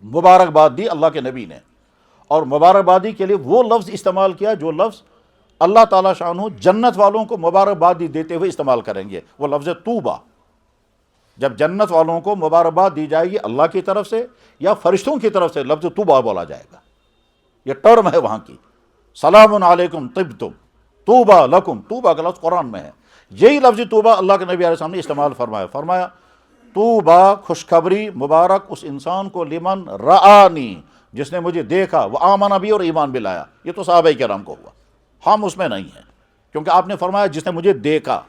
مبارکباد دی اللہ کے نبی نے، اور مبارکبادی کے لیے وہ لفظ استعمال کیا جو لفظ اللہ تعالیٰ شانہ جنت والوں کو مبارکبادی دیتے ہوئے استعمال کریں گے، وہ لفظ طوبہ۔ جب جنت والوں کو مبارکباد دی جائے گی اللہ کی طرف سے یا فرشتوں کی طرف سے، لفظ طوبہ بولا جائے گا، یہ ٹرم ہے وہاں کی۔ سلام علیکم طبتم طوبہ لکم، طوبہ کا لفظ قرآن میں ہے، یہی لفظ طوبہ اللہ کے نبی علیہ السلام نے استعمال فرمایا طوبہ خوشخبری مبارک اس انسان کو لمن رآنی، جس نے مجھے دیکھا، وہ آمن بھی اور ایمان بھی لایا۔ یہ تو صحابہ کرام کو ہوا، ہم اس میں نہیں ہیں، کیونکہ آپ نے فرمایا جس نے مجھے دیکھا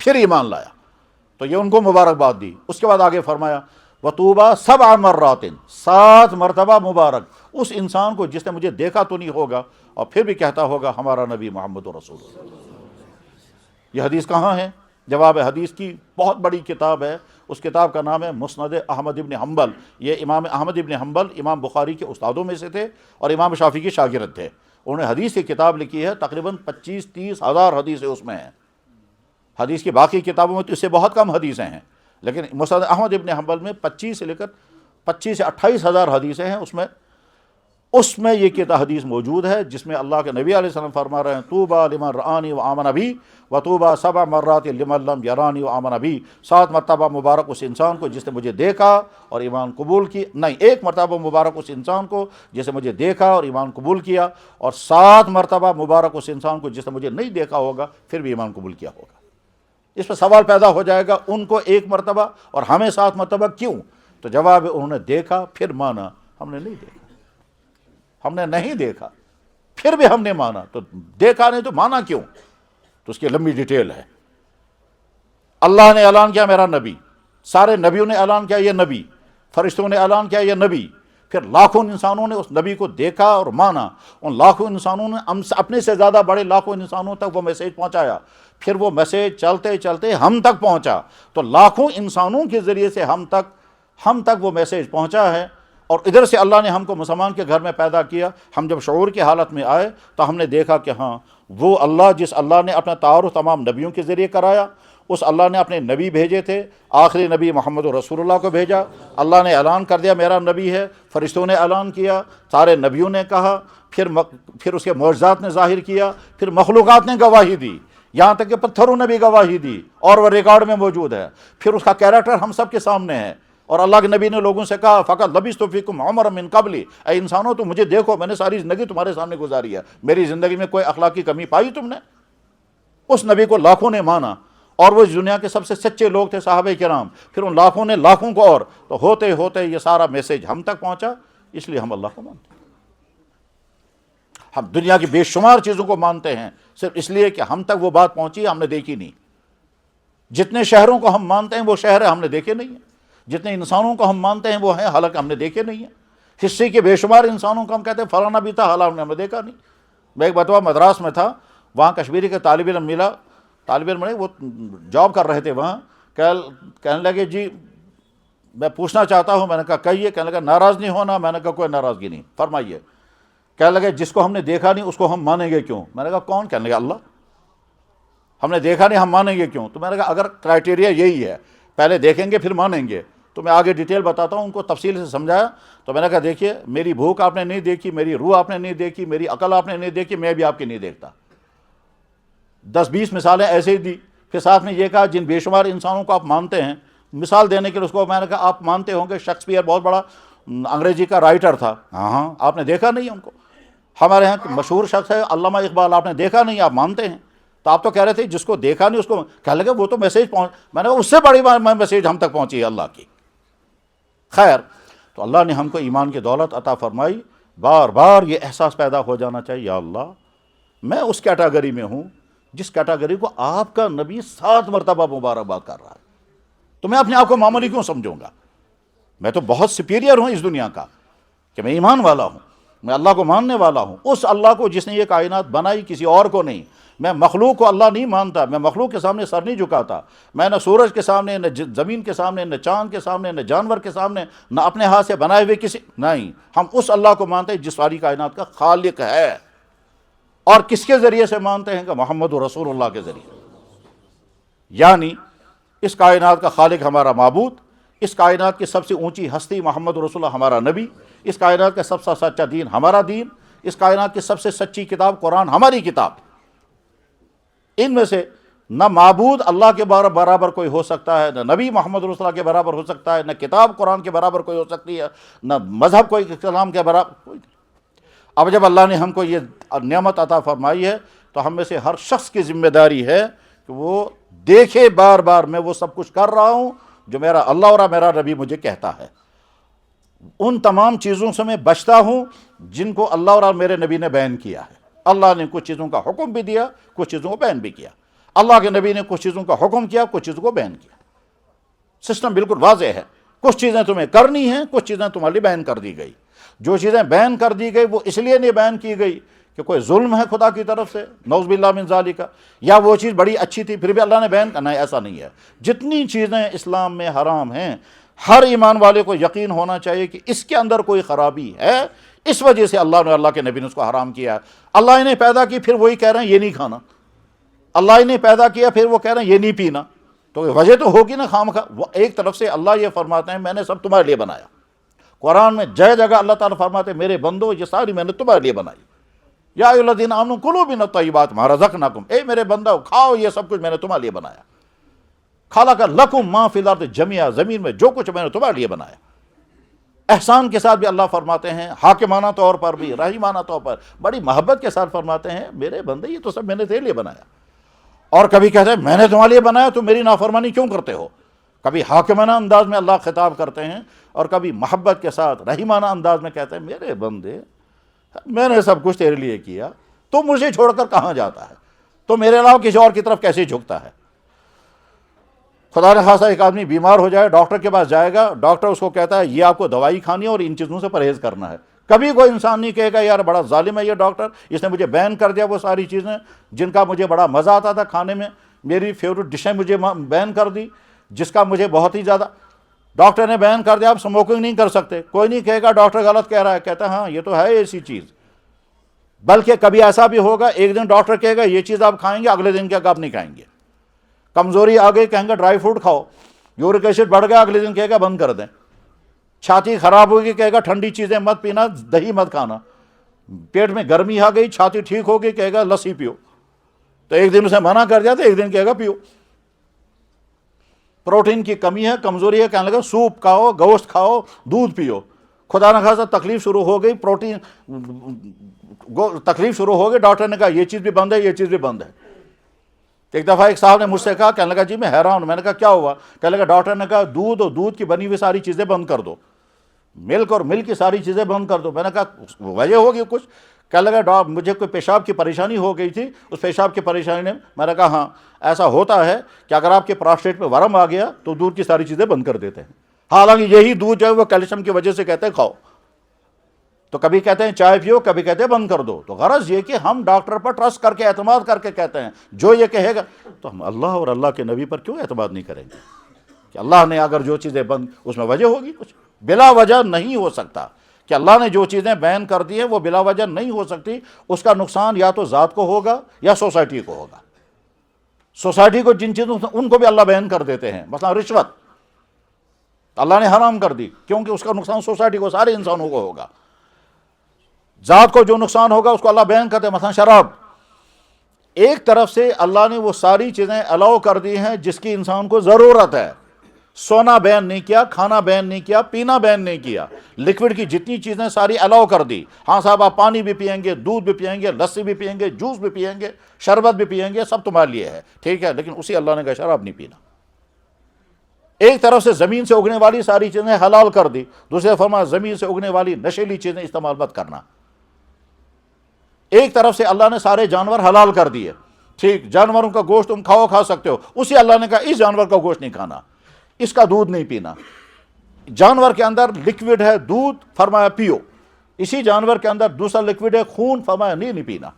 پھر ایمان لایا، تو یہ ان کو مبارکباد دی۔ اس کے بعد آگے فرمایا وطوبہ 7 مرات، 7 مرتبہ مبارک اس انسان کو جس نے مجھے دیکھا تو نہیں ہوگا اور پھر بھی کہتا ہوگا ہمارا نبی محمد رسول اللہ۔ یہ حدیث کہاں ہے؟ جواب حدیث کی بہت بڑی کتاب ہے، اس کتاب کا نام ہے مسند احمد ابن حنبل۔ یہ امام احمد ابن حنبل امام بخاری کے استادوں میں سے تھے اور امام شافعی کے شاگرد تھے۔ انہوں نے حدیث کی کتاب لکھی ہے، تقریباً 25-30 ہزار حدیثیں اس میں ہیں۔ حدیث کی باقی کتابوں میں تو اس سے بہت کم حدیثیں ہیں، لیکن مسند احمد ابن حنبل میں 25 سے 28 ہزار حدیثیں ہیں۔ اس میں یہ کتاب حدیث موجود ہے جس میں اللہ کے نبی علیہ السلام فرما رہے ہیں طوبیٰ لمن رآنی وآمن بی وطوبیٰ 7 مرات لمن لم یرانی وآمن بی، 7 مرتبہ مبارک اس انسان کو جس نے مجھے دیکھا اور ایمان قبول کی، نہیں 1 مرتبہ مبارک اس انسان کو جس نے مجھے دیکھا اور ایمان قبول کیا، اور 7 مرتبہ مبارک اس انسان کو جس نے مجھے نہیں دیکھا ہوگا پھر بھی ایمان قبول کیا ہوگا۔ اس پر سوال پیدا ہو جائے گا ان کو 1 مرتبہ اور ہمیں 7 مرتبہ کیوں؟ تو جواب ہے انہوں نے دیکھا پھر مانا، ہم نے نہیں دیکھا، ہم نے نہیں دیکھا پھر بھی ہم نے مانا، تو دیکھا نہیں تو مانا کیوں؟ تو اس کی لمبی ڈیٹیل ہے۔ اللہ نے اعلان کیا میرا نبی، سارے نبیوں نے اعلان کیا یہ نبی، فرشتوں نے اعلان کیا یہ نبی، پھر لاکھوں انسانوں نے اس نبی کو دیکھا اور مانا، ان لاکھوں انسانوں نے اپنے سے زیادہ بڑے لاکھوں انسانوں تک وہ میسیج پہنچایا، پھر وہ میسیج چلتے چلتے ہم تک پہنچا، تو لاکھوں انسانوں کے ذریعے سے ہم تک وہ میسیج پہنچا ہے۔ اور ادھر سے اللہ نے ہم کو مسلمان کے گھر میں پیدا کیا، ہم جب شعور کی حالت میں آئے تو ہم نے دیکھا کہ ہاں وہ اللہ جس اللہ نے اپنا تعارف تمام نبیوں کے ذریعے کرایا، اس اللہ نے اپنے نبی بھیجے تھے، آخری نبی محمد رسول اللہ کو بھیجا، اللہ نے اعلان کر دیا میرا نبی ہے، فرشتوں نے اعلان کیا، سارے نبیوں نے کہا، پھر اس کے معجزات نے ظاہر کیا، پھر مخلوقات نے گواہی دی، یہاں تک کہ پتھروں نے بھی گواہی دی اور وہ ریکارڈ میں موجود ہے، پھر اس کا کیریکٹر ہم سب کے سامنے ہے۔ اور اللہ کے نبی نے لوگوں سے کہا فقط لبثت فیکم عمرا من قبلی، اے انسانوں تم مجھے دیکھو، میں نے ساری زندگی تمہارے سامنے گزاری ہے، میری زندگی میں کوئی اخلاقی کمی پائی تم نے؟ اس نبی کو لاکھوں نے مانا، اور وہ اس دنیا کے سب سے سچے لوگ تھے صحابہ کرام، پھر ان لاکھوں نے لاکھوں کو، اور تو ہوتے ہوتے یہ سارا میسیج ہم تک پہنچا، اس لیے ہم اللہ کو مانتے ہیں۔ ہم دنیا کی بے شمار چیزوں کو مانتے ہیں صرف اس لیے کہ ہم تک وہ بات پہنچی ہم نے دیکھی نہیں۔ جتنے شہروں کو ہم مانتے ہیں وہ شہر ہم نے دیکھے نہیں ہیں، جتنے انسانوں کو ہم مانتے ہیں وہ ہیں حالانکہ ہم نے دیکھے نہیں ہیں، حصے کے بے شمار انسانوں کو ہم کہتے ہیں فلانا بھی تھا حالانکہ ہم نے دیکھا نہیں۔ میں ایک مرتبہ مدراس میں تھا، وہاں کشمیری کے طالب علم ملا، طالب علم نے وہ جاب کر رہے تھے وہاں، کہنے لگے جی میں پوچھنا چاہتا ہوں، میں نے کہا کہیے، کہنے لگا ناراض نہیں ہونا، میں نے کہا کوئی ناراضگی نہیں، فرمائیے۔ کہنے لگے جس کو ہم نے دیکھا نہیں اس کو ہم مانیں گے کیوں؟ میں نے کہا کون؟ کہنے لگا اللہ۔ ہم نے دیکھا نہیں ہم مانیں گے کیوں؟ تو میں نے کہا اگر کرائٹیریا یہی ہے پہلے دیکھیں گے پھر مانیں گے تو میں آگے ڈیٹیل بتاتا ہوں، ان کو تفصیل سے سمجھایا۔ تو میں نے کہا دیکھیے میری بھوک آپ نے نہیں دیکھی، میری روح آپ نے نہیں دیکھی، میری عقل آپ نے نہیں دیکھی، میں بھی آپ کی نہیں دیکھتا۔ 10-20 مثالیں ایسے ہی دی، پھر ساتھ میں یہ کہا جن بے شمار انسانوں کو آپ مانتے ہیں، مثال دینے کے لیے اس کو میں نے کہا آپ مانتے ہوں گے شیکسپیئر بہت بڑا انگریزی کا رائٹر تھا، ہاں آپ نے دیکھا نہیں ان کو؟ ہمارے یہاں مشہور شخص ہے علامہ اقبال، آپ نے دیکھا نہیں آپ مانتے ہیں؟ تو آپ تو کہہ رہے تھے جس کو دیکھا نہیں اس کو، کہنے لگے وہ تو میسیج میں نے کہا اس سے بڑی میسیج ہم تک پہنچی ہے اللہ کی۔ خیر، تو اللہ نے ہم کو ایمان کی دولت عطا فرمائی، بار بار یہ احساس پیدا ہو جانا چاہیے یا اللہ میں اس کیٹاگری میں ہوں جس کیٹاگری کو آپ کا نبی 7 مرتبہ مبارکباد کر رہا ہے، تو میں اپنے آپ کو معمولی کیوں سمجھوں گا؟ میں تو بہت سپیریئر ہوں اس دنیا کا کہ میں ایمان والا ہوں، میں اللہ کو ماننے والا ہوں، اس اللہ کو جس نے یہ کائنات بنائی، کسی اور کو نہیں۔ میں مخلوق کو اللہ نہیں مانتا، میں مخلوق کے سامنے سر نہیں جھکاتا، میں نہ سورج کے سامنے، نہ زمین کے سامنے، نہ چاند کے سامنے، نہ جانور کے سامنے، نہ اپنے ہاتھ سے بنائے ہوئے کسی، نہیں، ہم اس اللہ کو مانتے ہیں جس ساری کائنات کا خالق ہے۔ اور کس کے ذریعے سے مانتے ہیں؟ کہ محمد رسول اللہ کے ذریعے، یعنی اس کائنات کا خالق ہمارا معبود، اس کائنات کی سب سے اونچی ہستی محمد رسول اللہ ہمارا نبی، اس کائنات کا سب سے سچا دین ہمارا دین، اس کائنات کی سب سے سچی کتاب قرآن ہماری کتاب۔ ان میں سے نہ معبود اللہ کے برابر کوئی ہو سکتا ہے، نہ نبی محمد رسول اللہ کے برابر ہو سکتا ہے، نہ کتاب قرآن کے برابر کوئی ہو سکتی ہے، نہ مذہب کوئی کلام کے برابر کوئی۔ اب جب اللہ نے ہم کو یہ نعمت عطا فرمائی ہے تو ہم میں سے ہر شخص کی ذمہ داری ہے کہ وہ دیکھے بار بار میں وہ سب کچھ کر رہا ہوں جو میرا اللہ اور میرا نبی مجھے کہتا ہے، ان تمام چیزوں سے میں بچتا ہوں جن کو اللہ اور میرے نبی نے بیان کیا ہے۔ اللہ نے کچھ چیزوں کا حکم بھی دیا، کچھ چیزوں کو بیان بھی کیا، اللہ کے نبی نے کچھ چیزوں کا حکم کیا، کچھ چیزوں کو بیان کیا۔ سسٹم بالکل واضح ہے، کچھ چیزیں تمہیں کرنی ہیں، کچھ چیزیں تمہارے لیے بیان کر دی گئی۔ جو چیزیں بیان کر دی گئی وہ اس لیے نہیں بیان کی گئی کہ کوئی ظلم ہے خدا کی طرف سے، نعوذ باللہ من ذالک، یا وہ چیز بڑی اچھی تھی پھر بھی اللہ نے بیان کرنا ہے، ایسا نہیں ہے۔ جتنی چیزیں اسلام میں حرام ہیں، ہر ایمان والے کو یقین ہونا چاہیے کہ اس کے اندر کوئی خرابی ہے، اس وجہ سے اللہ نے، اللہ کے نبی نے اس کو حرام کیا ہے۔ اللہ نے پیدا کی پھر وہی کہہ رہے ہیں یہ نہیں کھانا، اللہ نے پیدا کیا پھر وہ کہہ رہے ہیں یہ نہیں پینا، تو وجہ تو ہوگی نا خامخواہ۔ ایک طرف سے اللہ یہ فرماتے ہیں میں نے سب تمہارے لیے بنایا، قرآن میں جگہ جگہ اللہ تعالیٰ فرماتے ہیں میرے بندو یہ ساری میں نے تمہارے لیے بنائی، یا ایھا الذین آمنوا کلوا من الطیبات ما رزقناکم، اے میرے بندو کھاؤ یہ سب کچھ میں نے تمہارے لیے بنایا۔ خلق لکم ما فی الارض جميعا، زمین میں جو کچھ میں نے تمہارے لیے بنایا۔ احسان کے ساتھ بھی اللہ فرماتے ہیں، حاکمانہ طور پر بھی، رحیمانہ طور پر بڑی محبت کے ساتھ فرماتے ہیں میرے بندے یہ تو سب میں نے تیرے لیے بنایا۔ اور کبھی کہتے ہیں میں نے تمہارے لیے بنایا تو میری نافرمانی کیوں کرتے ہو؟ کبھی حاکمانہ انداز میں اللہ خطاب کرتے ہیں اور کبھی محبت کے ساتھ رحیمانہ انداز میں کہتے ہیں میرے بندے میں نے سب کچھ تیرے لیے کیا، تو مجھے چھوڑ کر کہاں جاتا ہے، تو میرے علاوہ کسی اور کی طرف کیسے جھکتا ہے؟ خدا نہ خواستہ ایک آدمی بیمار ہو جائے، ڈاکٹر کے پاس جائے گا، ڈاکٹر اس کو کہتا ہے یہ آپ کو دوائی کھانی ہے اور ان چیزوں سے پرہیز کرنا ہے۔ کبھی کوئی انسان نہیں کہے گا یار بڑا ظالم ہے یہ ڈاکٹر، اس نے مجھے بین کر دیا وہ ساری چیزیں جن کا مجھے بڑا مزہ آتا تھا کھانے میں، میری فیوریٹ ڈشیں مجھے بین کر دی جس کا مجھے بہت ہی زیادہ، ڈاکٹر نے بین کر دیا آپ اسموکنگ نہیں کر سکتے، کوئی نہیں کہے گا ڈاکٹر غلط کہہ رہا ہے، کہتا ہے ہاں یہ تو ہے ایسی چیز۔ بلکہ کبھی ایسا بھی ہوگا ایک دن ڈاکٹر کہے گا یہ چیز آپ کھائیں گے، اگلے دن کیا آپ نہیں کھائیں گے۔ کمزوری آ گئی کہیں گے ڈرائی فروٹ کھاؤ، یورک ایسڈ بڑھ گیا اگلے دن کہے گا بند کر دیں۔ چھاتی خراب ہوگی کہے گا ٹھنڈی چیزیں مت پینا، دہی مت کھانا۔ پیٹ میں گرمی آ گئی، چھاتی ٹھیک ہوگی کہے گا لسی پیو، تو ایک دن اسے منع کر دیا تو ایک دن کہے گا پیو۔ پروٹین کی کمی ہے، کمزوری ہے، کہنے لگا سوپ کھاؤ، گوشت کھاؤ، دودھ پیو۔ خدا نہ خواستہ تکلیف شروع ہو گئی، پروٹین تکلیف شروع ہو گئی، ڈاکٹر نے کہا یہ چیز بھی بند ہے، یہ چیز بھی بند ہے۔ ایک دفعہ ایک صاحب نے مجھ سے کہا، کہنے لگا جی میں حیران ہوں، میں نے کہا کیا ہوا؟ کہنے لگا ڈاکٹر نے کہا دودھ اور دودھ کی بنی ہوئی ساری چیزیں بند کر دو، ملک اور ملک کی ساری چیزیں بند کر دو۔ میں نے کہا وجہ ہوگی کچھ؟ کہنے لگا مجھے کوئی پیشاب کی پریشانی ہو گئی تھی، اس پیشاب کی پریشانی نے، میں نے کہا ہاں ایسا ہوتا ہے کہ اگر آپ کے پراسٹیٹ میں ورم آ گیا تو دودھ کی ساری چیزیں بند کر دیتے ہیں، حالانکہ یہی دودھ جو ہے وہ کیلشیم کی وجہ سے کہتے ہیں کھاؤ، تو کبھی کہتے ہیں چائے پیو، کبھی کہتے ہیں بند کر دو۔ تو غرض یہ کہ ہم ڈاکٹر پر ٹرسٹ کر کے اعتماد کر کے کہتے ہیں جو یہ کہے گا، تو ہم اللہ اور اللہ کے نبی پر کیوں اعتماد نہیں کریں گے کہ اللہ نے اگر جو چیزیں بند، اس میں وجہ ہوگی کچھ، بلا وجہ نہیں ہو سکتا کہ اللہ نے جو چیزیں بیان کر دی ہیں وہ بلا وجہ نہیں ہو سکتی۔ اس کا نقصان یا تو ذات کو ہوگا یا سوسائٹی کو ہوگا۔ سوسائٹی کو جن چیزوں ان کو بھی اللہ بیان کر دیتے ہیں، مثلا رشوت اللہ نے حرام کر دی کیونکہ اس کا نقصان سوسائٹی کو، سارے انسانوں کو ہوگا۔ ذات کو جو نقصان ہوگا اس کو اللہ بیان کرتے ہیں، مثلا شراب۔ ایک طرف سے اللہ نے وہ ساری چیزیں الاؤ کر دی ہیں جس کی انسان کو ضرورت ہے، سونا بیان نہیں کیا، کھانا بیان نہیں کیا، پینا بیان نہیں کیا، لکوڈ کی جتنی چیزیں ساری الاؤ کر دی۔ ہاں صاحب آپ پانی بھی پئیں گے، دودھ بھی پئیں گے، لسی بھی پئیں گے، جوس بھی پئیں گے، شربت بھی پئیں گے، سب تمہارے لیے ہے، ٹھیک ہے، لیکن اسی اللہ نے کہا شراب نہیں پینا۔ ایک طرف سے زمین سے اگنے والی ساری چیزیں حلال کر دی، دوسرے فرمایا زمین سے اگنے والی نشیلی چیزیں استعمال مت کرنا۔ ایک طرف سے اللہ نے سارے جانور حلال کر دیے، ٹھیک، جانوروں کا گوشت تم کھا سکتے ہو، اسی اللہ نے کہا اس جانور کا گوشت نہیں کھانا، اس کا دودھ نہیں پینا۔ جانور کے اندر لکوڈ ہے دودھ، فرمایا پیو، اسی جانور کے اندر دوسرا لکوڈ ہے خون، فرمایا نہیں پینا۔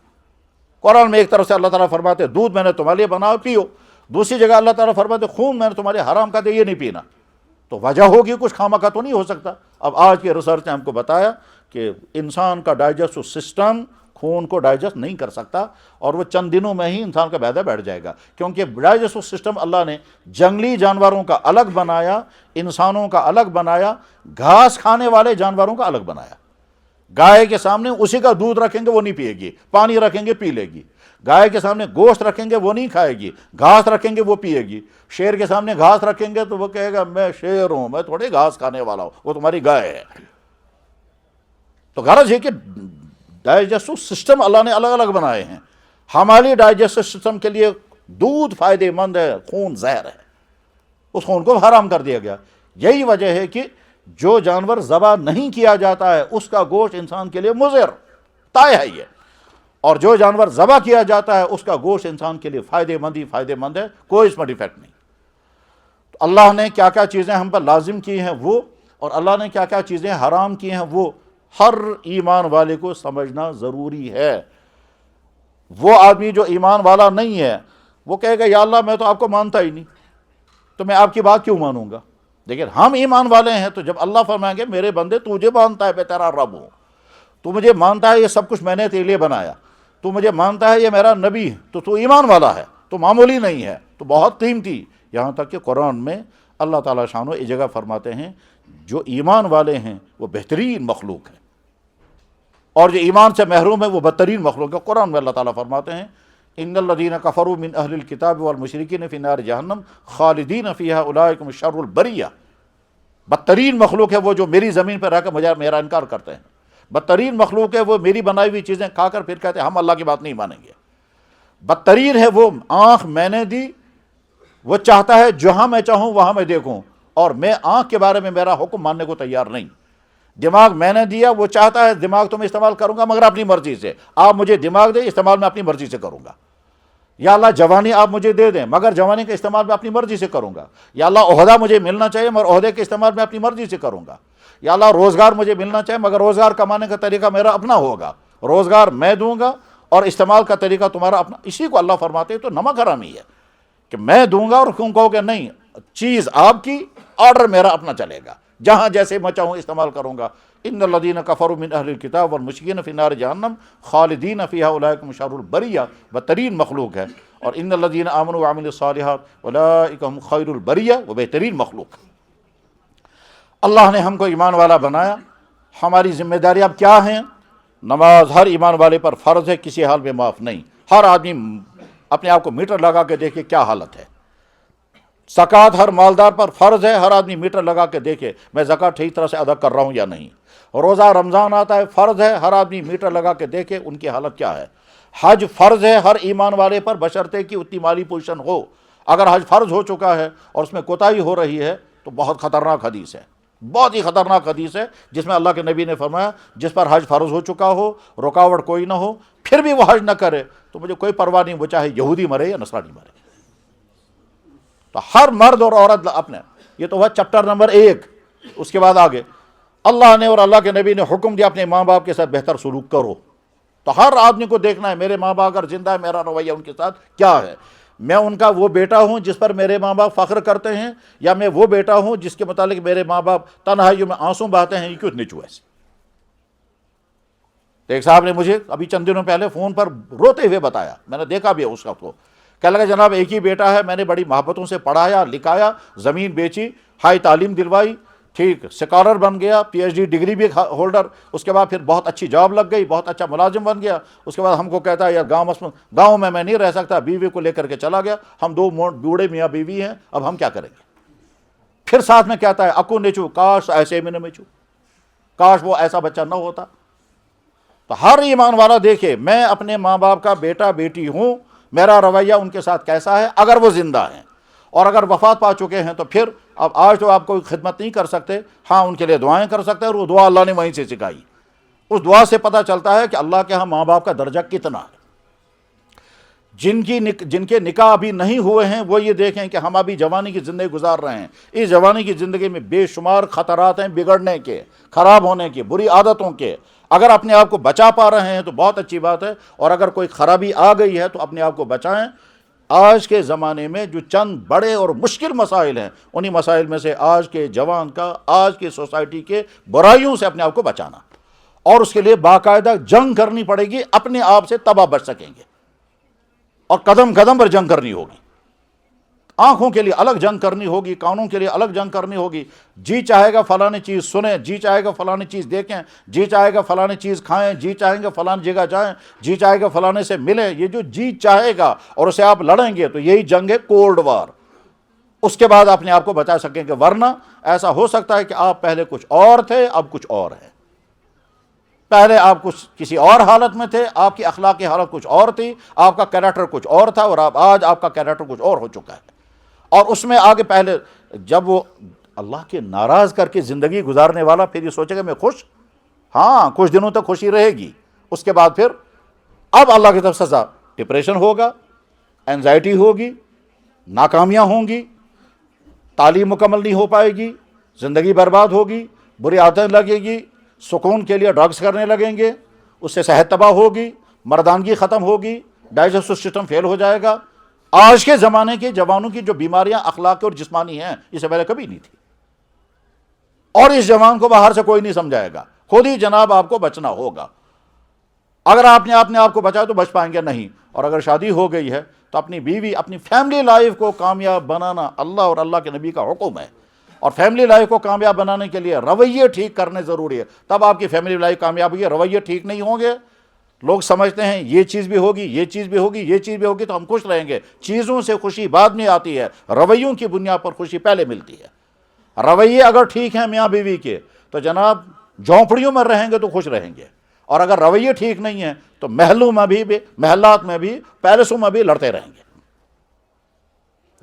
قرآن میں ایک طرف سے اللہ تعالیٰ فرماتے دودھ میں نے تمہارے لیے بنایا پیو، دوسری جگہ اللہ تعالیٰ فرماتے خون میں نے تمہارے حرام کر دیا یہ نہیں پینا۔ تو وجہ ہوگی کچھ، خامخواہ تو نہیں ہو سکتا۔ اب آج کے ریسرچ نے ہم کو بتایا کہ انسان کا ڈائجسٹو سسٹم خون کو ڈائجسٹ نہیں کر سکتا، اور وہ چند دنوں میں ہی انسان کا معدہ بیٹھ جائے گا، کیونکہ ڈائجسٹو سسٹم اللہ نے جنگلی جانوروں کا الگ بنایا، انسانوں کا الگ بنایا، گھاس کھانے والے جانوروں کا الگ بنایا۔ گائے کے سامنے اسی کا دودھ رکھیں گے وہ نہیں پیے گی، پانی رکھیں گے پی لے گی۔ گائے کے سامنے گوشت رکھیں گے وہ نہیں کھائے گی، گھاس رکھیں گے وہ پیے گی۔ شیر کے سامنے گھاس رکھیں گے تو وہ کہے گا میں شیر ہوں، میں تھوڑی گھاس کھانے والا ہوں، وہ تمہاری گائے ہے۔ تو غرض یہ کہ ڈائجسٹو سسٹم اللہ نے الگ الگ بنائے ہیں۔ ہماری ڈائجسٹو سسٹم کے لیے دودھ فائدہ مند ہے، خون زہر ہے، اس خون کو حرام کر دیا گیا۔ یہی وجہ ہے کہ جو جانور ذبح نہیں کیا جاتا ہے اس کا گوشت انسان کے لیے مضر طے ہے یہ، اور جو جانور ذبح کیا جاتا ہے اس کا گوشت انسان کے لیے فائدہ مند ہے، کوئی اس میں ڈیفیکٹ نہیں۔ تو اللہ نے کیا کیا چیزیں ہم پر لازم کی ہیں وہ، اور اللہ نے کیا کیا چیزیں حرام کی ہیں وہ، ہر ایمان والے کو سمجھنا ضروری ہے۔ وہ آدمی جو ایمان والا نہیں ہے وہ کہے گا یا اللہ میں تو آپ کو مانتا ہی نہیں، تو میں آپ کی بات کیوں مانوں گا؟ لیکن ہم ایمان والے ہیں تو جب اللہ فرمائیں گے میرے بندے تو مجھے مانتا ہے، میں تیرا رب ہوں، تو مجھے مانتا ہے یہ سب کچھ میں نے تیرے لیے بنایا، تو مجھے مانتا ہے یہ میرا نبی ہے، تو ایمان والا ہے، تو معمولی نہیں ہے، تو بہت قیمتی۔ یہاں تک کہ قرآن میں اللہ تعالیٰ شانو ایک جگہ فرماتے ہیں جو ایمان والے ہیں وہ بہترین مخلوق ہے، اور جو ایمان سے محروم ہے وہ بدترین مخلوق ہے۔ قرآن میں اللہ تعالیٰ فرماتے ہیں ان الذین کفروا من اہل الکتاب والمشرکین فی نار جہنم خالدین فیہا اولئک هم شر البریہ۔ بدترین مخلوق ہے وہ جو میری زمین پر رہ کر میرا انکار کرتے ہیں، بدترین مخلوق ہے وہ میری بنائی ہوئی چیزیں کھا کر پھر کہتے ہیں ہم اللہ کی بات نہیں مانیں گے۔ بدترین ہے وہ آنکھ میں نے دی، وہ چاہتا ہے جہاں میں چاہوں وہاں میں دیکھوں، اور میں آنکھ کے بارے میں میرا حکم ماننے کو تیار نہیں۔ دماغ میں نے دیا، وہ چاہتا ہے دماغ تو میں استعمال کروں گا مگر اپنی مرضی سے، آپ مجھے دماغ دیں استعمال میں اپنی مرضی سے کروں گا۔ یا اللہ جوانی آپ مجھے دے دیں مگر جوانی کا استعمال میں اپنی مرضی سے کروں گا۔ یا اللہ عہدہ مجھے ملنا چاہیے مگر عہدے کے استعمال میں اپنی مرضی سے کروں گا۔ یا اللہ روزگار مجھے ملنا چاہیے مگر روزگار کمانے کا طریقہ میرا اپنا ہوگا، روزگار میں دوں گا اور استعمال کا طریقہ تمہارا اپنا۔ اسی کو اللہ فرماتے ہیں تو نمک حرامی ہے کہ میں دوں گا اور تم کہو کہ نہیں، چیز آپ کی، آرڈر میرا اپنا چلے گا، جہاں جیسے میں چاہوں استعمال کروں گا۔ ان الذین کفروا من اہل الکتاب والمشرکین فی نار جہنم خالدین فیہا اولئک هم شر البریہ، بدترین مخلوق ہے۔ اور ان الذین آمنوا وعملوا الصالحات اولئک هم خیر البریہ، وہ بہترین مخلوق۔ اللہ نے ہم کو ایمان والا بنایا، ہماری ذمہ داری اب کیا ہیں؟ نماز ہر ایمان والے پر فرض ہے، کسی حال میں معاف نہیں۔ ہر آدمی اپنے آپ کو میٹر لگا کے دیکھے کیا حالت ہے۔ زکوٰۃ ہر مالدار پر فرض ہے، ہر آدمی میٹر لگا کے دیکھے میں زکوٰۃ ٹھیک طرح سے ادا کر رہا ہوں یا نہیں۔ روزہ رمضان آتا ہے فرض ہے، ہر آدمی میٹر لگا کے دیکھے ان کی حالت کیا ہے۔ حج فرض ہے ہر ایمان والے پر بشرطے کہ اتنی مالی پوزیشن ہو۔ اگر حج فرض ہو چکا ہے اور اس میں کوتاہی ہو رہی ہے تو بہت خطرناک حدیث ہے، بہت ہی خطرناک حدیث ہے، جس میں اللہ کے نبی نے فرمایا جس پر حج فرض ہو چکا ہو، رکاوٹ کوئی نہ ہو، پھر بھی وہ حج نہ کرے تو مجھے کوئی پرواہ نہیں، وہ چاہے یہودی مرے یا نصرانی مرے۔ تو ہر مرد اور عورت اپنے، یہ تو ہوا چیپٹر نمبر 1۔ اس کے بعد آگے اللہ نے اور اللہ کے نبی نے حکم دیا اپنے ماں باپ کے ساتھ بہتر سلوک کرو۔ تو ہر آدمی کو دیکھنا ہے میرے ماں باپ اگر زندہ ہے میرا رویہ ان کے ساتھ کیا ہے۔ میں ان کا وہ بیٹا ہوں جس پر میرے ماں باپ فخر کرتے ہیں، یا میں وہ بیٹا ہوں جس کے متعلق میرے ماں باپ تنہائیوں میں آنسو بہاتے ہیں، یہ کیوں اتنے چوہے سے۔ تو ایک صاحب نے مجھے ابھی چند دنوں پہلے فون پر روتے ہوئے بتایا، میں نے دیکھا بھی اس وقت کو، کہنے لگا جناب ایک ہی بیٹا ہے، میں نے بڑی محبتوں سے پڑھایا لکھایا، زمین بیچی، ہائی تعلیم دلوائی، ٹھیک اسکالر بن گیا، پی ایچ ڈی ڈگری بھی ہولڈر، اس کے بعد پھر بہت اچھی جاب لگ گئی، بہت اچھا ملازم بن گیا۔ اس کے بعد ہم کو کہتا ہے یار گاؤں میں نہیں رہ سکتا، بیوی کو لے کر کے چلا گیا، ہم 2 بوڑھے میاں بیوی ہیں، اب ہم کیا کریں گے؟ پھر ساتھ میں کہتا ہے اکو نیچو کاش ایسے میں نہ میچو، کاش وہ ایسا بچہ نہ ہوتا۔ تو ہر ایمان والا دیکھے میں اپنے ماں باپ کا بیٹا بیٹی ہوں، میرا رویہ ان کے ساتھ کیسا ہے اگر وہ زندہ ہیں، اور اگر وفات پا چکے ہیں تو پھر اب آج تو آپ کوئی خدمت نہیں کر سکتے، ہاں ان کے لیے دعائیں کر سکتے ہیں، اور وہ دعا اللہ نے وہیں سے سکھائی۔ اس دعا سے پتہ چلتا ہے کہ اللہ کے ہاں ماں باپ کا درجہ کتنا ہے۔ جن کے نکاح ابھی نہیں ہوئے ہیں وہ یہ دیکھیں کہ ہم ابھی جوانی کی زندگی گزار رہے ہیں، اس جوانی کی زندگی میں بے شمار خطرات ہیں بگڑنے کے، خراب ہونے کے، بری عادتوں کے۔ اگر اپنے آپ کو بچا پا رہے ہیں تو بہت اچھی بات ہے، اور اگر کوئی خرابی آ گئی ہے تو اپنے آپ کو بچائیں۔ آج کے زمانے میں جو چند بڑے اور مشکل مسائل ہیں، انہی مسائل میں سے آج کے جوان کا، آج کے سوسائٹی کے برائیوں سے اپنے آپ کو بچانا، اور اس کے لیے باقاعدہ جنگ کرنی پڑے گی، اپنے آپ سے تباہ بچ سکیں گے، اور قدم قدم پر جنگ کرنی ہوگی۔ آنکھوں کے لیے الگ جنگ کرنی ہوگی، کانوں کے لیے الگ جنگ کرنی ہوگی۔ جی چاہے گا فلانی چیز سنیں، جی چاہے گا فلانی چیز دیکھیں، جی چاہے گا فلانی چیز کھائیں، جی چاہیں گا فلانی جگہ جائیں، جی چاہے گا فلانے سے ملیں۔ یہ جو جی چاہے گا اور اسے آپ لڑیں گے تو یہی جنگ ہے کولڈ وار۔ اس کے بعد اپنے آپ کو بچا سکیں گے، ورنہ ایسا ہو سکتا ہے کہ آپ پہلے کچھ اور تھے، اب کچھ اور ہیں۔ پہلے آپ کچھ کسی اور حالت میں تھے، آپ کی اخلاقی حالت کچھ اور تھی، آپ کا کیریکٹر کچھ اور تھا، اور آج آپ کا کیریکٹر کچھ اور ہو چکا ہے۔ اور اس میں آگے پہلے جب وہ اللہ کے ناراض کر کے زندگی گزارنے والا پھر یہ سوچے گا میں خوش، ہاں کچھ دنوں تک خوشی رہے گی، اس کے بعد پھر اب اللہ کی طرف سزا، ڈپریشن ہوگا، اینزائٹی ہوگی، ناکامیاں ہوں گی، تعلیم مکمل نہیں ہو پائے گی، زندگی برباد ہوگی، بری عادتیں لگے گی، سکون کے لیے ڈرگز کرنے لگیں گے، اس سے صحت تباہ ہوگی، مردانگی ختم ہوگی، ڈائجسٹو سسٹم فیل ہو جائے گا۔ آج کے زمانے کے جوانوں کی جو بیماریاں اخلاقی اور جسمانی ہیں، اس سے پہلے کبھی نہیں تھی، اور اس جوان کو باہر سے کوئی نہیں سمجھائے گا، خود ہی جناب آپ کو بچنا ہوگا۔ اگر آپ نے اپنے آپ کو بچایا تو بچ پائیں گے نہیں، اور اگر شادی ہو گئی ہے تو اپنی بیوی، اپنی فیملی لائف کو کامیاب بنانا اللہ اور اللہ کے نبی کا حکم ہے، اور فیملی لائف کو کامیاب بنانے کے لیے رویے ٹھیک کرنے ضروری ہے، تب آپ کی فیملی لائف کامیاب ہوگی۔ رویے ٹھیک نہیں ہوں گے، لوگ سمجھتے ہیں یہ چیز بھی ہوگی، یہ چیز بھی ہوگی، یہ چیز بھی ہوگی تو ہم خوش رہیں گے۔ چیزوں سے خوشی بعد میں آتی ہے، رویوں کی بنیاد پر خوشی پہلے ملتی ہے۔ رویے اگر ٹھیک ہیں میاں بیوی کے تو جناب جھونپڑیوں میں رہیں گے تو خوش رہیں گے، اور اگر رویے ٹھیک نہیں ہیں تو محلوں میں بھی، محلات میں بھی، پیلسوں میں بھی لڑتے رہیں گے۔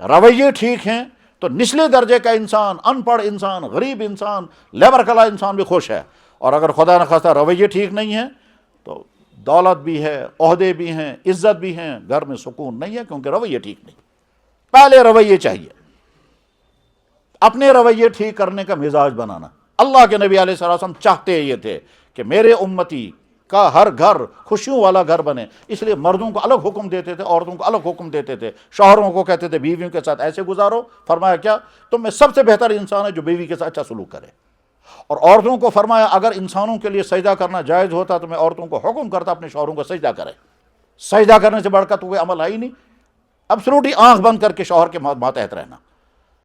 رویے ٹھیک ہیں تو نچلے درجے کا انسان، ان پڑھ انسان، غریب انسان، لیبر کلا انسان بھی خوش ہے، اور اگر خدا نخواستہ رویے ٹھیک نہیں ہیں تو دولت بھی ہے، عہدے بھی ہیں، عزت بھی ہیں، گھر میں سکون نہیں ہے، کیونکہ رویے ٹھیک نہیں۔ پہلے رویے چاہیے، اپنے رویے ٹھیک کرنے کا مزاج بنانا۔ اللہ کے نبی علیہ الصلوۃ والسلام چاہتے یہ تھے کہ میرے امتی کا ہر گھر خوشیوں والا گھر بنے، اس لیے مردوں کو الگ حکم دیتے تھے، عورتوں کو الگ حکم دیتے تھے، شوہروں کو کہتے تھے بیویوں کے ساتھ ایسے گزارو، فرمایا کیا تم میں سب سے بہتر انسان ہے جو بیوی کے ساتھ اچھا سلوک کرے، اور عورتوں کو فرمایا اگر انسانوں کے لیے سجدہ کرنا جائز ہوتا تو میں عورتوں کو حکم کرتا اپنے شوہروں کو سجدہ کرے۔ سجدہ کرنے سے بڑھ کر تو کوئی عمل ہے ہی نہیں، ابسولوٹلی آنکھ بند کر کے شوہر کے ماتحت رہنا۔